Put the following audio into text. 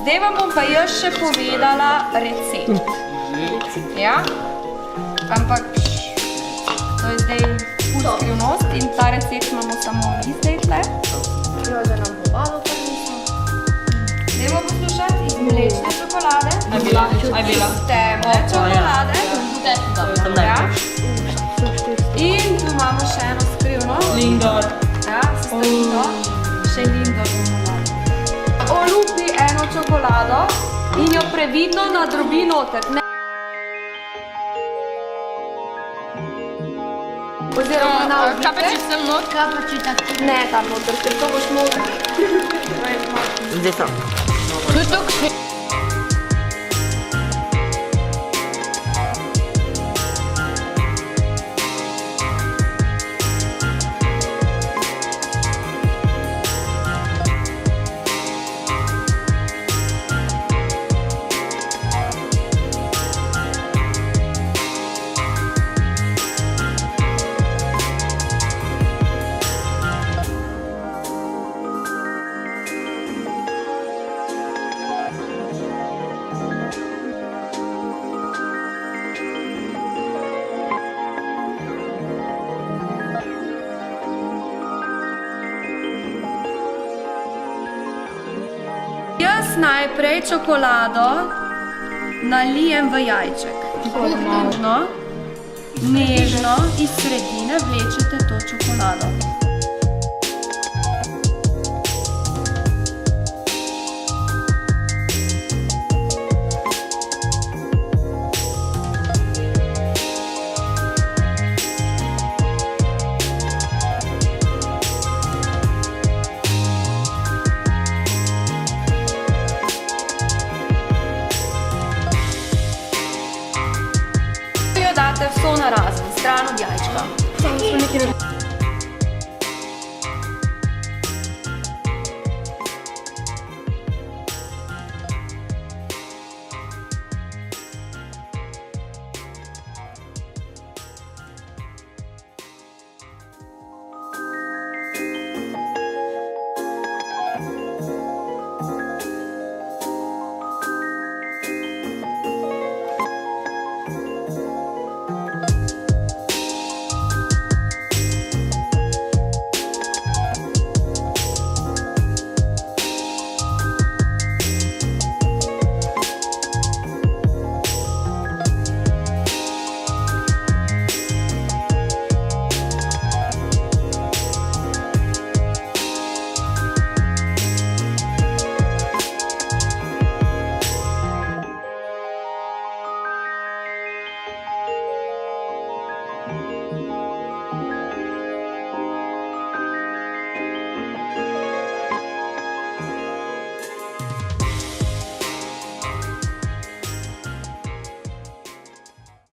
Zdaj vam bom pa jaz še povedala recept. Ja? Ampak to je zdaj skrivnost in ta recept imamo samo mi zdaj tle. Zdaj bomo poslušati iz mlečne čokolade. Aj bila. Temne čokolade. In tu imamo še eno skrivnost. Lindor. Ja, sestavino. Še Lindor bomo dali. Olupi eno čokolado in jo previdno nadrobi noter. Oziroma na oblike. Kapačica not? Kapačica. Ne, tam noter, ker to boš mogla. Zdaj so. To je to, kaj... Jaz najprej čokolado nalijem v jajček. Nežno iz sredine vlečete to čokolado. Date vso narazen, stran od jajčka.